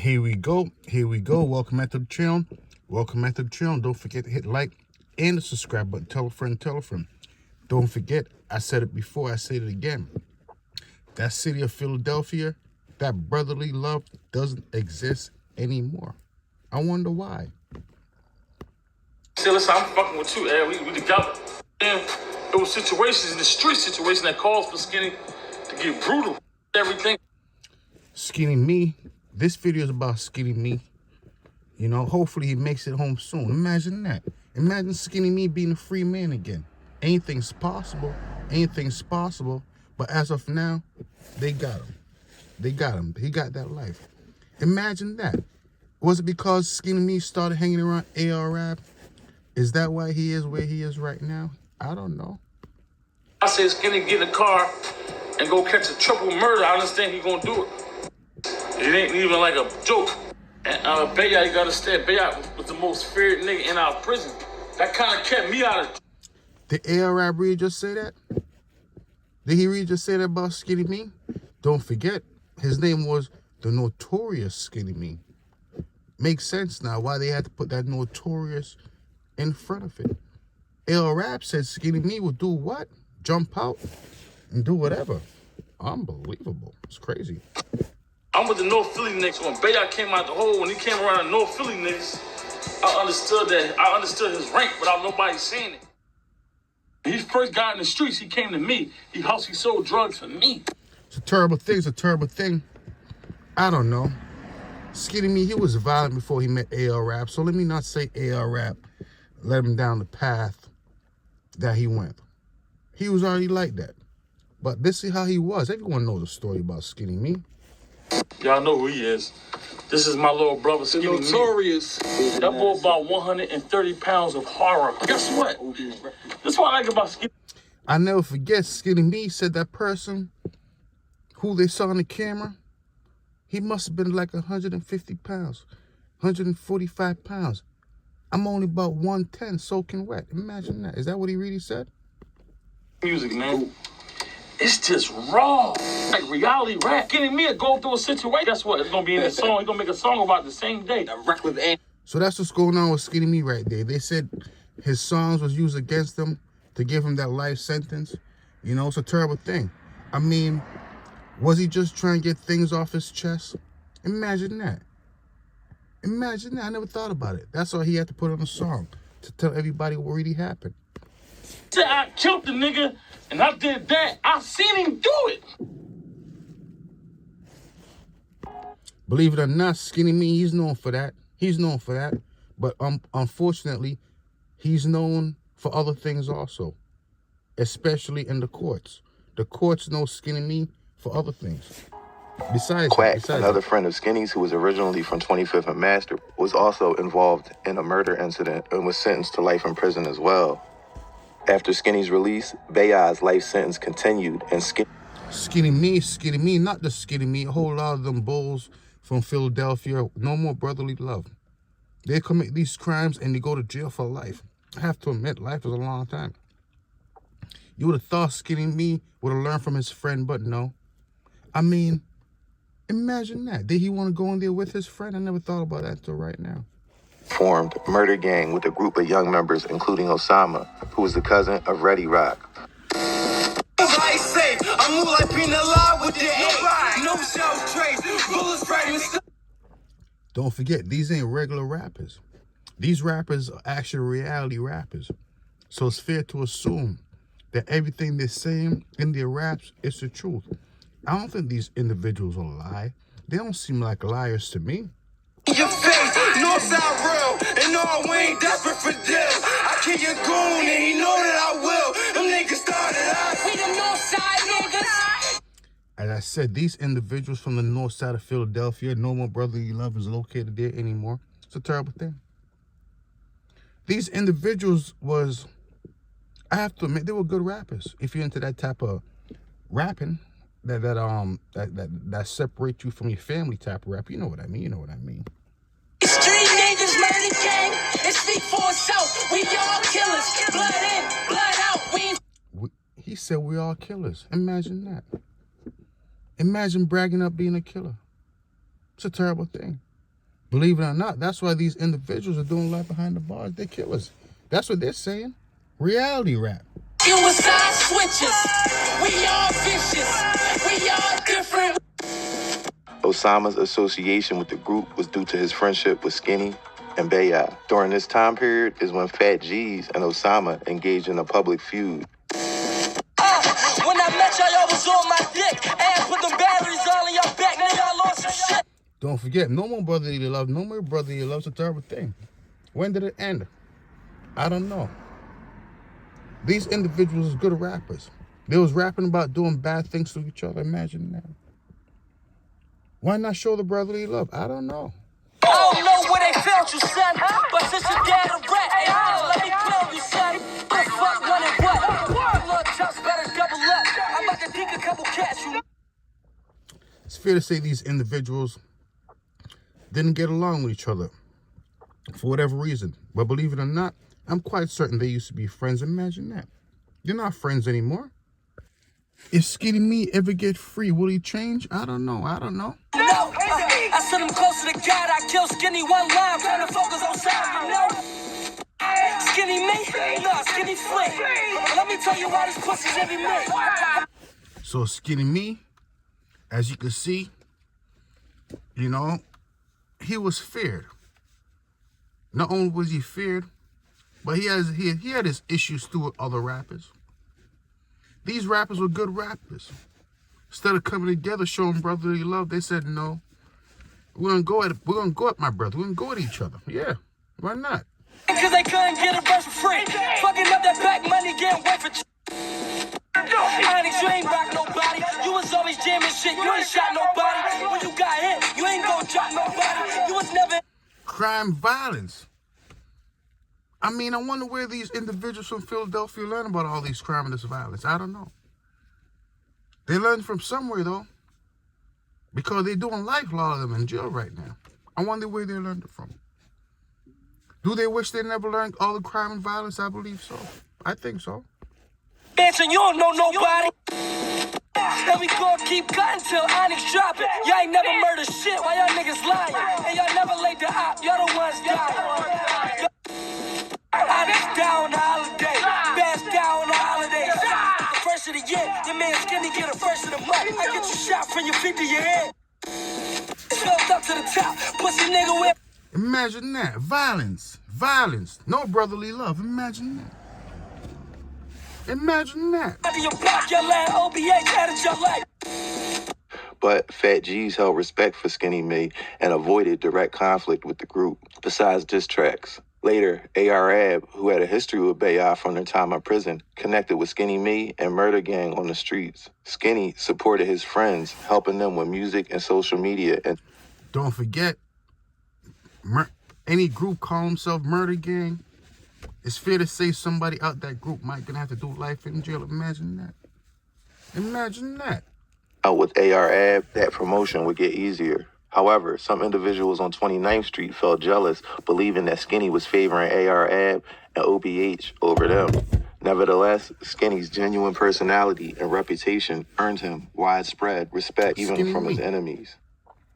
Here we go. Welcome back to the channel. Don't forget to hit like and the subscribe button. Tell a friend. Don't forget, I said it before, I said it again. That city of Philadelphia, that brotherly love doesn't exist anymore. I wonder why. See, listen, I'm fucking with you, Ed. We together. And it was situations in the street situation that caused for Skinny to get brutal. Everything. Skinny Me. This video is about Skinny Me. You know, hopefully he makes it home soon. Imagine that. Imagine Skinny Me being a free man again. Anything's possible. But as of now, they got him. He got that life. Imagine that. Was it because Skinny Me started hanging around AR-Ab? Is that why he is where he is right now? I don't know. I said Skinny get in the car and go catch a triple murder. I understand he gonna do it. It ain't even like a joke. And Bayard, you gotta understand, Bayard was the most feared nigga in our prison. That kind of kept me out of. Did AR-Ab really just say that? Did he really just say that about Skinny Me? Don't forget, his name was the Notorious Skinny Me. Makes sense now why they had to put that Notorious in front of it. AR-Ab said Skinny Me would do what? Jump out and do whatever. Unbelievable. It's crazy. I'm with the North Philly niggas. When Bayard came out the hole, when he came around the North Philly niggas, I understood his rank without nobody saying it. When he first got in the streets, he came to me. He sold drugs for me. It's a terrible thing. I don't know. Skinny Me, he was violent before he met AR-Ab, so let me not say AR-Ab let him down the path that he went. He was already like that. But this is how he was. Everyone knows the story about Skinny Me. Y'all know who he is. This is my little brother, Skinny Me. Notorious. That boy about 130 pounds of horror. Guess what? That's what I like about Skinny. I never forget Skinny Me said that person who they saw on the camera, he must have been like 150 pounds, 145 pounds. I'm only about 110 soaking wet. Imagine that. Is that what he really said? Music, man. It's just raw. Like reality rap. Getting me to go through a situation. Guess what? It's going to be in the song. He's going to make a song about it the same day. So that's what's going on with Skinny Me right there. They said his songs was used against him to give him that life sentence. You know, it's a terrible thing. I mean, was he just trying to get things off his chest? Imagine that. I never thought about it. That's why he had to put on a song to tell everybody what really happened. I killed the nigga, and I did that. I seen him do it. Believe it or not, Skinny Me, he's known for that. But unfortunately, he's known for other things also, especially in the courts. The courts know Skinny Me for other things. Besides another friend of Skinny's who was originally from 25th and Master, was also involved in a murder incident and was sentenced to life in prison as well. After Skinny's release, Bayard's life sentence continued, and Skinny Me, not just Skinny Me, a whole lot of them bulls from Philadelphia, no more brotherly love. They commit these crimes and they go to jail for life. I have to admit, life is a long time. You would have thought Skinny Me would have learned from his friend, but no. I mean, imagine that. Did he want to go in there with his friend? I never thought about that until right now. Formed Murder Gang with a group of young members, including Osama, who was the cousin of Ready Rock. Don't forget, these ain't regular rappers. These rappers are actually reality rappers. So it's fair to assume that everything they're saying in their raps is the truth. I don't think these individuals will lie. They don't seem like liars to me. Your face, Northside real, and all we ain't desperate for deals. I kill your goon, and he know that I will. Them niggas started us. We the Northside niggas. As I said, these individuals from the north side of Philadelphia, no more brotherly love is located there anymore. It's a terrible thing. These individuals was, I have to admit, they were good rappers. If you're into that type of rapping, that separate you from your family type of rap, you know what I mean. Street niggas, murder gang, it speak for itself. We all killers, blood in, blood out. He said we all killers. Imagine that. Imagine bragging up being a killer. It's a terrible thing. Believe it or not, that's why these individuals are doing life behind the bars. They're killers. That's what they're saying. Reality rap. Suicide switches. We are vicious. We are different. Osama's association with the group was due to his friendship with Skinny and Baya. During this time period is when Fat G's and Osama engaged in a public feud. When I met y'all was on my dick. And put them batteries all in your back. Nigga, I lost some shit. Don't forget, no more brotherly love. No more brotherly love's a terrible thing. When did it end? I don't know. These individuals are good rappers. They was rapping about doing bad things to each other. Imagine that. Why not show the brotherly love? I don't know. I don't know where they felt you, son. But since your dad a rat, hey, let me tell you, son. The fuck wanted what? Little Chuck's better double up. I'm about to dig a couple cats, you know. It's fair to say these individuals didn't get along with each other for whatever reason. But believe it or not, I'm quite certain they used to be friends. Imagine that. They're not friends anymore. If Skinny Me ever get free, will he change? I don't know. I don't know. No, I sent him closer to God. I killed Skinny one line, trying to focus on sound, you know. Skinny Me? No, Skinny Flint. Let me tell you why these pussies every minute. So Skinny Me, as you can see, you know, he was feared. Not only was he feared, but he had his issues too with other rappers. These rappers were good rappers. Instead of coming together, showing brotherly love, they said, no, we're gonna go at my brother. We're gonna go at each other. Yeah, why not? Cause they couldn't get a verse for free. Fucking up that back money, getting away for Onyx, you ain't rock nobody. You was always jamming shit. You ain't shot nobody. When you got hit, you ain't gonna drop nobody. You was never crime, violence. I mean, I wonder where these individuals from Philadelphia learn about all these crime and this violence. I don't know. They learned from somewhere, though. Because they're doing life, a lot of them in jail right now. I wonder where they learned it from. Do they wish they never learned all the crime and violence? I believe so. I think so. dancing, you don't know nobody. Then we gon' keep cutting till Onyx drop it. Y'all ain't never murdered shit while y'all niggas lying. And y'all never laid the op, y'all the ones dying. Onyx down on holiday, Bass down on holiday. The first of the year, your man Skinny get a first of the month. I get you shot from your feet to your head. Filled up to the top, pussy nigga with. Imagine that. Violence. Violence. No brotherly love. Imagine that. Imagine that. Your block, your land, OBH added your life. But Fat G's held respect for Skinny Me and avoided direct conflict with the group, besides diss tracks. Later, A.R.A.B., who had a history with Baya from their time in prison, connected with Skinny Me and Murder Gang on the streets. Skinny supported his friends, helping them with music and social media. And don't forget, any group call himself Murder Gang, it's fair to say somebody out that group might gonna have to do life in jail. Imagine that. Imagine that. Out with A.R.A.B., that promotion would get easier. However, some individuals on 29th Street felt jealous, believing that Skinny was favoring A.R.A.B. and OBH over them. Nevertheless, Skinny's genuine personality and reputation earned him widespread respect even Skinny from his Me. enemies.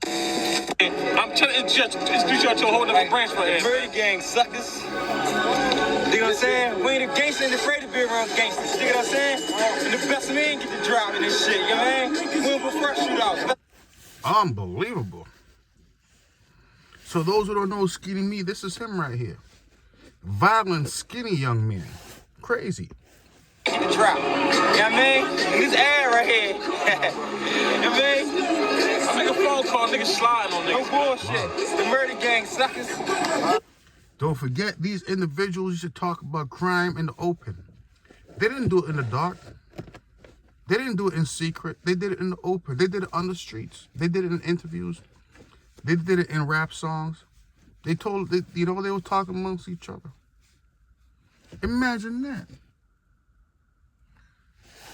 I'm trying to introduce y'all to a whole other branch for it. Murder Gang, suckers. You know what I'm saying? We ain't a gangster and afraid to be around gangsters. You know what I'm saying? And the best man get to driving this shit, you know what I mean? We don't prefer shootouts. Unbelievable. So those who don't know Skinny Me, this is him right here. Violent, skinny young man. Crazy. Get the drop. You know what I mean? And this ad right here. You know what I mean? I make a phone call, niggas sliding on No niggas. bullshit. The Murder Gang, suckers. Don't forget, these individuals should talk about crime in the open. They didn't do it in the dark. They didn't do it in secret. They did it in the open. They did it on the streets. They did it in interviews. They did it in rap songs. They were talking amongst each other. Imagine that.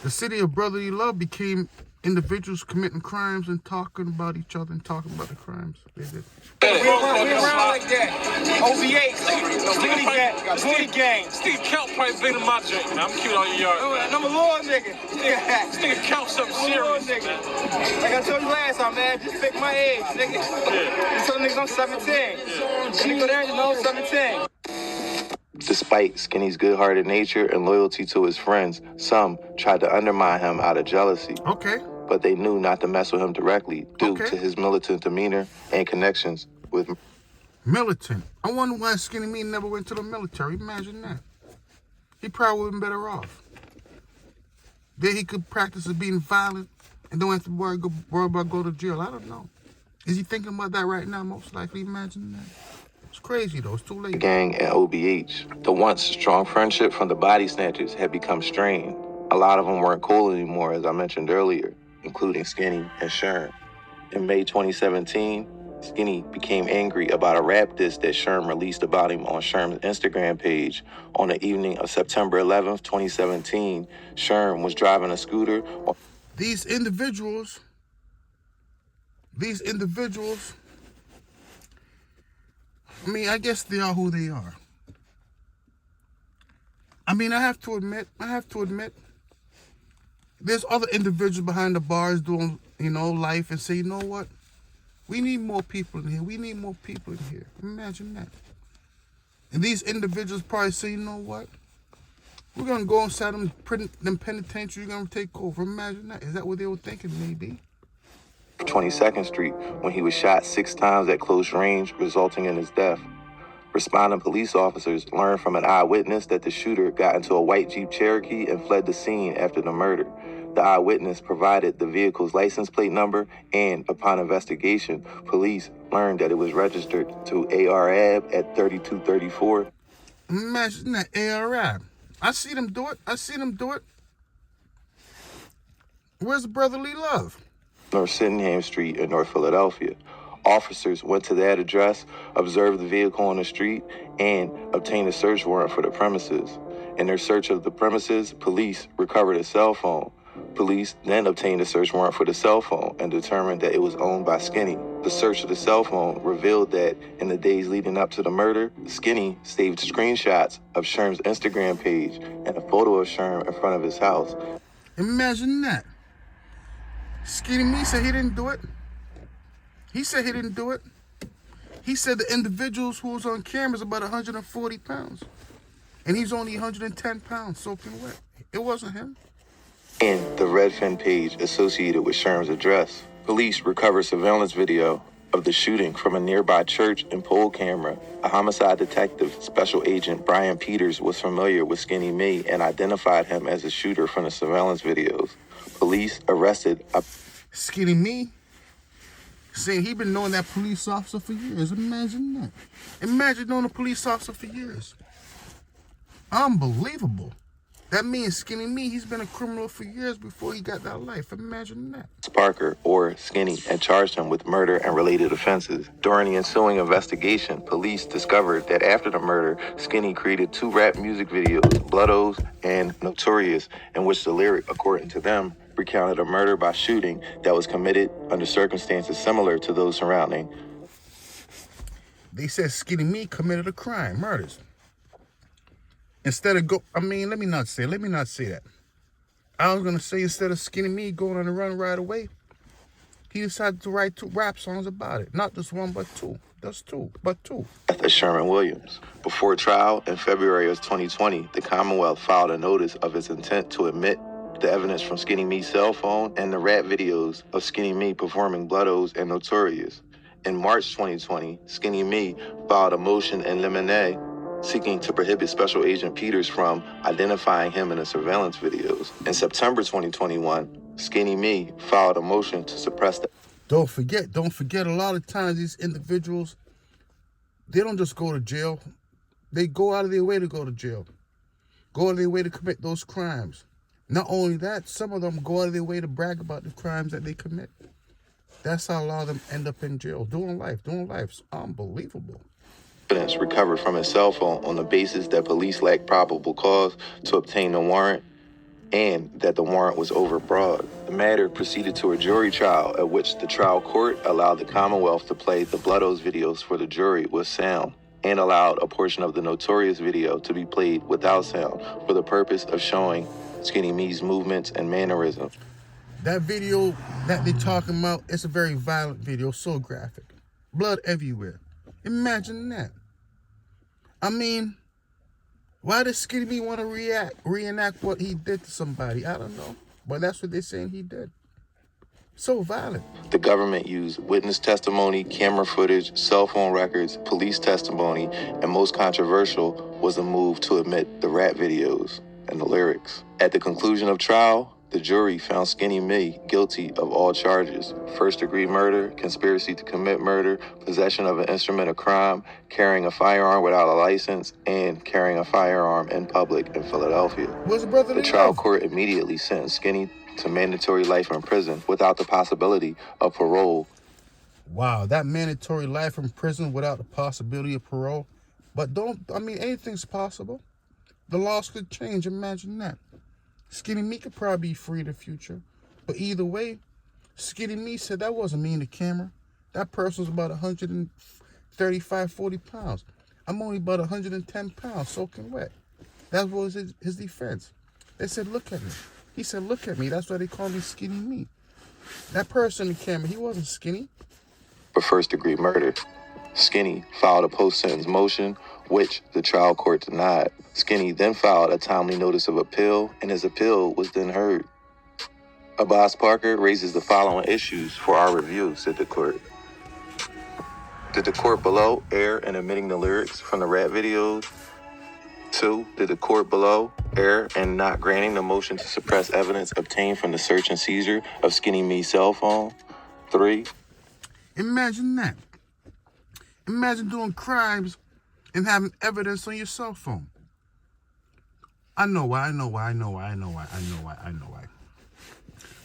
The city of brotherly love became individuals committing crimes and talking about each other and talking about the crimes they did. We around like that. OVH, Booty Gang. Nigga count probably bigger than my drink, man. I'm cute on your yard. And I'm a little nigga. This nigga count something serious, man. Like I told you last time, man, just pick my age, nigga. Yeah. You told niggas I'm 17. Nigga there, you know I'm 17. Despite Skinny's good-hearted nature and loyalty to his friends, some tried to undermine him out of jealousy. Okay. But they knew not to mess with him directly due to his militant demeanor and connections with Militant. I wonder why Skinny Me never went to the military. Imagine that. He probably would have been better off. Then he could practice at being violent and don't have to worry about going to jail. I don't know. Is he thinking about that right now? Most likely. Imagine that. It's crazy, though. It's too late. gang and OBH. The once strong friendship from the body snatchers had become strained. A lot of them weren't cool anymore, as I mentioned earlier, including Skinny and Sherm. In May 2017, Skinny became angry about a rap diss that Sherm released about him on Sherm's Instagram page. On the evening of September 11th, 2017, Sherm was driving a scooter. These individuals, I mean, I guess they are who they are. I mean, I have to admit, there's other individuals behind the bars doing, life and say, you know what? We need more people in here. Imagine that. And these individuals probably say, you know what? We're going to go inside them penitentiary, we're going to take over. Imagine that. Is that what they were thinking, maybe? 22nd Street when he was shot 6 times at close range, resulting in his death. Responding police officers learned from an eyewitness that the shooter got into a white Jeep Cherokee and fled the scene after the murder. The eyewitness provided the vehicle's license plate number, and upon investigation, police learned that it was registered to ARAB at 3234. Imagine that, ARAB. I see them do it. Where's brotherly love? North Sydenham Street in North Philadelphia. Officers went to that address, observed the vehicle on the street, and obtained a search warrant for the premises. In their search of the premises, police recovered a cell phone. Police then obtained a search warrant for the cell phone and determined that it was owned by Skinny. The search of the cell phone revealed that in the days leading up to the murder, Skinny saved screenshots of Sherm's Instagram page and a photo of Sherm in front of his house. Imagine that. Skinny Me said he didn't do it. He said the individuals who was on camera is about 140 pounds. And he's only 110 pounds soaking wet. It wasn't him. And the Redfin page associated with Sherm's address. Police recovered surveillance video of the shooting from a nearby church and pole camera. A homicide detective, Special Agent Brian Peters, was familiar with Skinny Me and identified him as the shooter from the surveillance videos. Police arrested Skinny Me, saying he been knowing that police officer for years. Imagine that. Imagine knowing a police officer for years. Unbelievable. That means Skinny Me, he's been a criminal for years before he got that life. Imagine that. Parker, or Skinny, and charged him with murder and related offenses. During the ensuing investigation, police discovered that after the murder, Skinny created 2 rap music videos, Blood O's and Notorious, in which the lyric, according to them, recounted a murder by shooting that was committed under circumstances similar to those surrounding. They said Skinny Me committed a crime, murders. Let me not say that. I was going to say instead of Skinny Me going on the run right away, he decided to write 2 rap songs about it. Not just one, but 2. That's 2, but 2. Death Sherman Williams. Before trial in February of 2020, the Commonwealth filed a notice of its intent to admit the evidence from Skinny Me's cell phone and the rap videos of Skinny Me performing Blood O's and Notorious. In March 2020, Skinny Me filed a motion in limine seeking to prohibit Special Agent Peters from identifying him in the surveillance videos. In September 2021, Skinny Me filed a motion to suppress the... Don't forget, a lot of times these individuals, they don't just go to jail. They go out of their way to go to jail. Go out of their way to commit those crimes. Not only that, some of them go out of their way to brag about the crimes that they commit. That's how a lot of them end up in jail, doing life. It's unbelievable. Evidence recovered from his cell phone on the basis that police lacked probable cause to obtain the warrant and that the warrant was overbroad. The matter proceeded to a jury trial at which the trial court allowed the Commonwealth to play the Blood Oath videos for the jury with sound and allowed a portion of the Notorious video to be played without sound for the purpose of showing Skinny Me's movements and mannerisms. That video that they're talking about, it's a very violent video, so graphic. Blood everywhere. Imagine that. I mean, why does Skinny Me want to reenact what he did to somebody? I don't know. But that's what they're saying he did. So violent. The government used witness testimony, camera footage, cell phone records, police testimony, and most controversial was the move to omit the rap videos and the lyrics. At the conclusion of trial, the jury found Skinny Me guilty of all charges: first-degree murder, conspiracy to commit murder, possession of an instrument of crime, carrying a firearm without a license, and carrying a firearm in public in Philadelphia. Where's the brother? The trial court immediately sentenced Skinny to mandatory life in prison without the possibility of parole. Wow, that mandatory life in prison without the possibility of parole. But anything's possible. The laws could change, imagine that. Skinny Me could probably be free in the future. But either way, Skinny Me said that wasn't me in the camera. That person was about 135, 40 pounds. I'm only about 110 pounds, soaking wet. That was his defense. They said, look at me. He said, look at me. That's why they call me Skinny Me. That person in the camera, he wasn't skinny. For first-degree murder, Skinny filed a post-sentence motion, which the trial court denied. Skinny then filed a timely notice of appeal, and his appeal was then heard. Abbas Parker raises the following issues for our review, said the court. Did the court below err in omitting the lyrics from the rap videos? 2, did the court below err in not granting the motion to suppress evidence obtained from the search and seizure of Skinny Me's cell phone? 3. Imagine that. Imagine doing crimes and having evidence on your cell phone. I know why.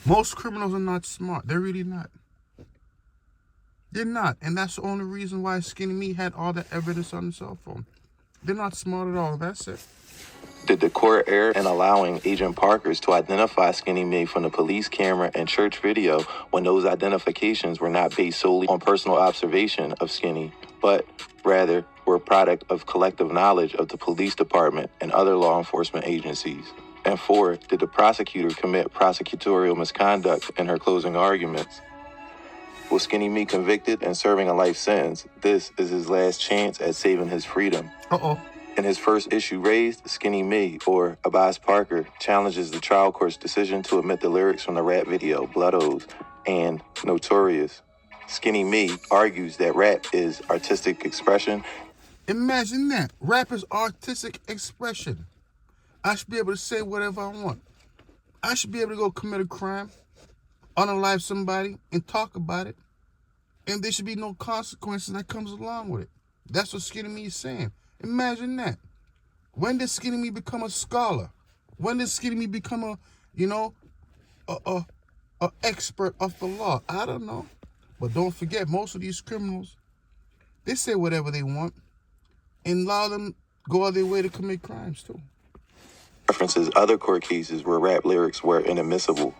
Most criminals are not smart. They're really not. They're not. And that's the only reason why Skinny Me had all that evidence on the cell phone. They're not smart at all. That's it. Did the court err in allowing Agent Parkers to identify Skinny Me from the police camera and church video when those identifications were not based solely on personal observation of Skinny, but rather were a product of collective knowledge of the police department and other law enforcement agencies? And 4, did the prosecutor commit prosecutorial misconduct in her closing arguments? Was Skinny Me convicted and serving a life sentence? This is his last chance at saving his freedom. In his first issue raised, Skinny Me, or Abbas Parker, challenges the trial court's decision to omit the lyrics from the rap video Blood Oath and Notorious. Skinny Me argues that rap is artistic expression. Imagine that. Rap is artistic expression. I should be able to say whatever I want. I should be able to go commit a crime, unalive somebody, and talk about it. And there should be no consequences that comes along with it. That's what Skinny Me is saying. Imagine that. When did Skinny Me become a scholar? When did Skinny Me become a expert of the law? I don't know. But don't forget, most of these criminals, they say whatever they want and allow them go out their way to commit crimes too. References other court cases where rap lyrics were inadmissible.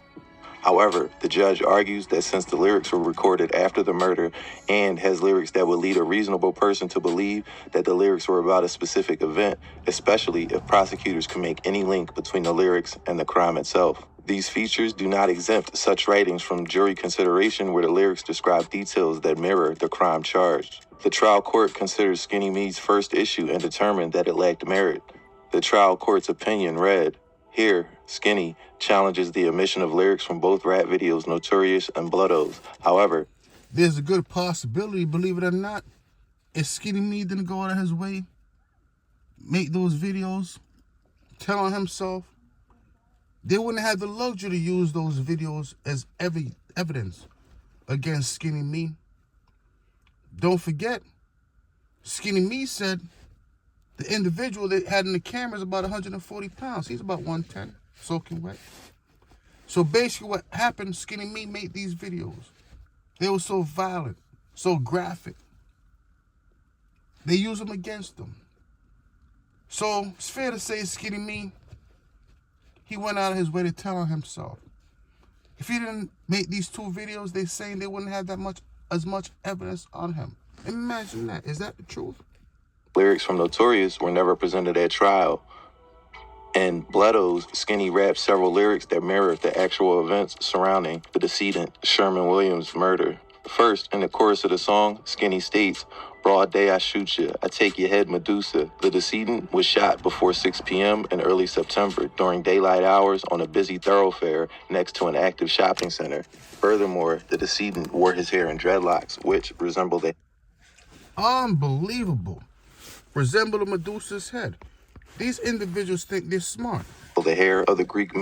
However, the judge argues that since the lyrics were recorded after the murder and has lyrics that would lead a reasonable person to believe that the lyrics were about a specific event, especially if prosecutors can make any link between the lyrics and the crime itself. These features do not exempt such writings from jury consideration where the lyrics describe details that mirror the crime charged. The trial court considered Skinny Me's first issue and determined that it lacked merit. The trial court's opinion read, "Here, Skinny challenges the omission of lyrics from both rap videos Notorious and Blood Oath. However, there's a good possibility, believe it or not, if Skinny Me didn't go out of his way, make those videos, telling himself, they wouldn't have the luxury to use those videos as evidence against Skinny Me. Don't forget, Skinny Me said the individual that had in the camera is about 140 pounds. He's about 110, soaking wet. So basically what happened, Skinny Me made these videos. They were so violent, so graphic. They use them against them. So it's fair to say Skinny Me, he went out of his way to tell on himself. If he didn't make these 2 videos, they saying they wouldn't have as much evidence on him. Imagine that. Is that the truth? Lyrics from Notorious were never presented at trial. And Bledsoe's Skinny rapped several lyrics that mirrored the actual events surrounding the decedent Sherman Williams' murder. First, in the chorus of the song, Skinny states, "Broad day I shoot ya, I take your head Medusa." The decedent was shot before 6 p.m. in early September during daylight hours on a busy thoroughfare next to an active shopping center. Furthermore, the decedent wore his hair in dreadlocks, which resembled a Unbelievable. Resemble a Medusa's head. These individuals think they're smart. the hair of the Greek